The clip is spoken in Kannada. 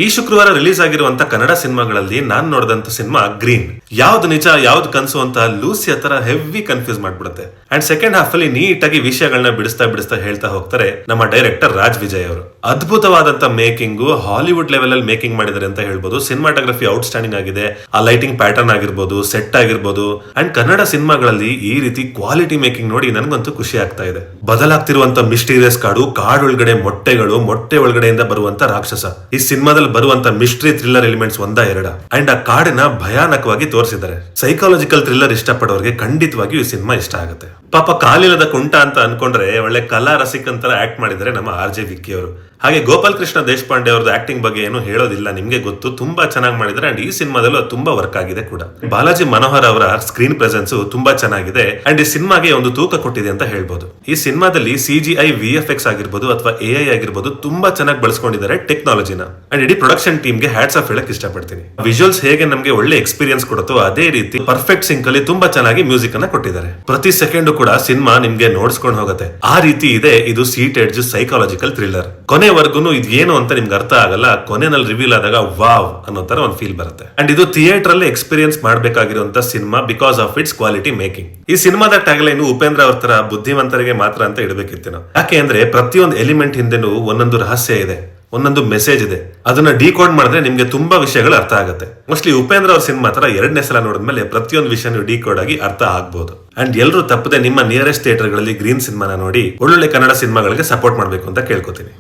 ಈ ಶುಕ್ರವಾರ ರಿಲೀಸ್ ಆಗಿರುವಂತ ಕನ್ನಡ ಸಿನಿಮಾಗಳಲ್ಲಿ ನಾನ್ ನೋಡಿದಂತ ಸಿನಿಮಾ ಗ್ರೀನ್. ಯಾವ್ದು ನಿಜ ಯಾವ್ದು ಕನ್ಸು ಅಂತ ಲೂಸಿ ಹತ್ರ ಹೆವಿ ಕನ್ಫ್ಯೂಸ್ ಮಾಡ್ಬಿಡುತ್ತೆ. ಅಂಡ್ ಸೆಕೆಂಡ್ ಹಾಫ್ ಅಲ್ಲಿ ನೀಟಾಗಿ ವಿಷಯಗಳನ್ನ ಬಿಡಿಸ್ತಾ ಹೇಳ್ತಾ ಹೋಗ್ತಾರೆ ನಮ್ಮ ಡೈರೆಕ್ಟರ್ ರಾಜ್ ವಿಜಯ್ ಅವರು. ಅದ್ಭುತವಾದಂತ ಮೇಕಿಂಗ್, ಹಾಲಿವುಡ್ ಲೆವೆಲ್ ಅಲ್ಲಿ ಮೇಕಿಂಗ್ ಮಾಡಿದ್ದಾರೆ ಅಂತ ಹೇಳ್ಬೋದು. ಸಿನಿಮಾಟೋಗ್ರಫಿ ಔಟ್ ಸ್ಟ್ಯಾಂಡಿಂಗ್ ಆಗಿದೆ. ಆ ಲೈಟಿಂಗ್ ಪ್ಯಾಟರ್ನ್ ಆಗಿರ್ಬೋದು, ಸೆಟ್ ಆಗಿರ್ಬೋದು. ಅಂಡ್ ಕನ್ನಡ ಸಿನಿಮಾಗಳಲ್ಲಿ ಈ ರೀತಿ ಕ್ವಾಲಿಟಿ ಮೇಕಿಂಗ್ ನೋಡಿ ನನಗಂತೂ ಖುಷಿ ಆಗ್ತಾ ಇದೆ. ಬದಲಾಗ್ತಿರುವಂತ ಮಿಸ್ಟೀರಿಯಸ್ ಕಾಡೊಳಗಡೆ ಮೊಟ್ಟೆಗಳು, ಮೊಟ್ಟೆ ಒಳಗಡೆಯಿಂದ ಬರುವಂತ ರಾಕ್ಷಸ. ಈ ಸಿನಿಮಾದಲ್ಲಿ ಬರುವಂತ ಮಿಸ್ಟ್ರಿ ಥ್ರಿಲ್ಲರ್ ಎಲಿಮೆಂಟ್ಸ್ ಒಂದಾ ಎರಡ. ಅಂಡ್ ಆ ಕಾಡನ್ನ ಭಯಾನಕವಾಗಿ ತೋರಿಸಿದ್ದಾರೆ. ಸೈಕಾಲಜಿಕಲ್ ಥ್ರಿಲ್ಲರ್ ಇಷ್ಟಪಡೋರಿಗೆ ಖಂಡಿತವಾಗಿಯೂ ಈ ಸಿನಿಮಾ ಇಷ್ಟ ಆಗುತ್ತೆ. ಪಾಪ ಕಾಲಿಲ್ಲದ ಕುಂಟ ಅಂತ ಅನ್ಕೊಂಡ್ರೆ ಒಳ್ಳೆ ಕಲಾ ರಸಿಕ್ ಅಂತರ ಆಕ್ಟ್ ಮಾಡಿದ್ದಾರೆ ನಮ್ಮ RJ ವಿಕ್ಕಿ ಅವರು. ಹಾಗೆ ಗೋಪಾಲ್ ಕೃಷ್ಣ ದೇಶಪಾಂಡೆ ಅವ್ರದ್ದು ಆಕ್ಟಿಂಗ್ ಬಗ್ಗೆ ಏನು ಹೇಳೋದಿಲ್ಲ, ನಿಮ್ಗೆ ಗೊತ್ತು, ತುಂಬಾ ಚೆನ್ನಾಗಿ ಮಾಡಿದ್ದಾರೆ. ಅಂಡ್ ಈ ಸಿನಿಮಾದಲ್ಲೂ ತುಂಬಾ ವರ್ಕ್ ಆಗಿದೆ ಕೂಡ. ಬಾಲಾಜಿ ಮನೋಹರ್ ಅವರ ಸ್ಕ್ರೀನ್ ಪ್ರೆಸೆನ್ಸ್ ತುಂಬಾ ಚೆನ್ನಾಗಿದೆ. ಅಂಡ್ ಈ ಸಿನಿಮಾಗೆ ಒಂದು ತೂಕ ಕೊಟ್ಟಿದೆ ಅಂತ ಹೇಳ್ಬೋದು. ಈ ಸಿನಿಮಾದಲ್ಲಿ CGI VFX ಆಗಿರ್ಬೋದು ಅಥವಾ AI ಆಗಿರ್ಬೋದು ತುಂಬಾ ಚೆನ್ನಾಗಿ ಬಳಸ್ಕೊಂಡಿದ್ದಾರೆ ಟೆಕ್ನಾಲಜಿನ. ಅಂಡ್ ಇಡೀ ಪ್ರೊಡಕ್ಷನ್ ಟೀಮ್ಗೆ ಹ್ಯಾಟ್ಸ್ ಆಫ್ ಹೇಳಕ್ ಇಷ್ಟಪಡ್ತೀನಿ. ವಿಜುವಲ್ಸ್ ಹೇಗೆ ನಮ್ಗೆ ಒಳ್ಳೆ ಎಕ್ಸ್ಪೀರಿಯನ್ಸ್ ಕೊಡುತ್ತೋ ಅದೇ ರೀತಿ ಪರ್ಫೆಕ್ಟ್ ಸಿಂಕ್ ಅಲ್ಲಿ ತುಂಬಾ ಚೆನ್ನಾಗಿ ಮ್ಯೂಸಿಕ್ ಅನ್ನ ಕೊಟ್ಟಿದ್ದಾರೆ. ಪ್ರತಿ ಸೆಕೆಂಡ್ ಕೂಡ ಸಿನಿಮಾ ನಿಮ್ಗೆ ನೋಡ್ಸ್ಕೊಂಡು ಹೋಗುತ್ತೆ. ಆ ರೀತಿ ಇದೆ ಇದು ಸೀಟ್ ಎಡ್ಜ್ ಸೈಕಾಲಜಿಕಲ್ ಥ್ರಿಲ್ಲರ್. ಕೊನೆವರೆಗೂ ಇದು ಏನು ಅಂತ ನಿಮ್ಗೆ ಅರ್ಥ ಆಗಲ್ಲ. ಕೊನೆನಲ್ಲಿ ರಿವೀಲ್ ಆದಾಗ ವಾವ್ ಅನ್ನೋ ತರ ಒಂದು ಫೀಲ್ ಬರುತ್ತೆ. ಅಂಡ್ ಇದು ಥಿಯೇಟರ್ ಅಲ್ಲಿ ಎಕ್ಸ್ಪೀರಿಯನ್ಸ್ ಮಾಡಬೇಕಾಗಿರುವಂತ cinema because of its quality making. ಈ ಸಿನಿಮಾದ ಟ್ಯಾಗ್ಲೈನ್ ಉಪೇಂದ್ರ ಅವ್ರ ತರ ಬುದ್ಧಿವಂತರಿಗೆ ಮಾತ್ರ ಅಂತ ಇಡಬೇಕಿತ್ತು ನಾವು. ಯಾಕೆ ಅಂದ್ರೆ ಪ್ರತಿಯೊಂದು ಎಲಿಮೆಂಟ್ ಹಿಂದೆನೂ ಒಂದೊಂದು ರಹಸ್ಯ ಇದೆ, ಒಂದೊಂದು ಮೆಸೇಜ್ ಇದೆ. ಅದನ್ನ ಡಿಕೋಡ್ ಮಾಡಿದ್ರೆ ನಿಮ್ಗೆ ತುಂಬಾ ವಿಷಯಗಳು ಅರ್ಥ ಆಗುತ್ತೆ. ಮೋಸ್ಟ್ಲಿ ಉಪೇಂದ್ರ ಅವ್ರ ಸಿನಿಮಾ ತರ ಎರಡನೇ ಸಲ ನೋಡಿದ್ಮೇಲೆ ಪ್ರತಿಯೊಂದು ವಿಷಯ ಡಿಕೋಡ್ ಆಗಿ ಅರ್ಥ ಆಗ್ಬಹುದು. ಅಂಡ್ ಎಲ್ಲರೂ ತಪ್ಪದೆ ನಿಮ್ಮ ನಿಯರೆಸ್ಟ್ ಥಿಯೇಟರ್ ಗಳಲ್ಲಿ ಗ್ರೀನ್ ಸಿನಿಮಾನ ನೋಡಿ ಒಳ್ಳೊಳ್ಳೆ ಕನ್ನಡ ಸಿನಿಮಾಗಳಿಗೆ ಸಪೋರ್ಟ್ ಮಾಡಬೇಕು ಅಂತ ಕೇಳ್ಕೊತೀನಿ.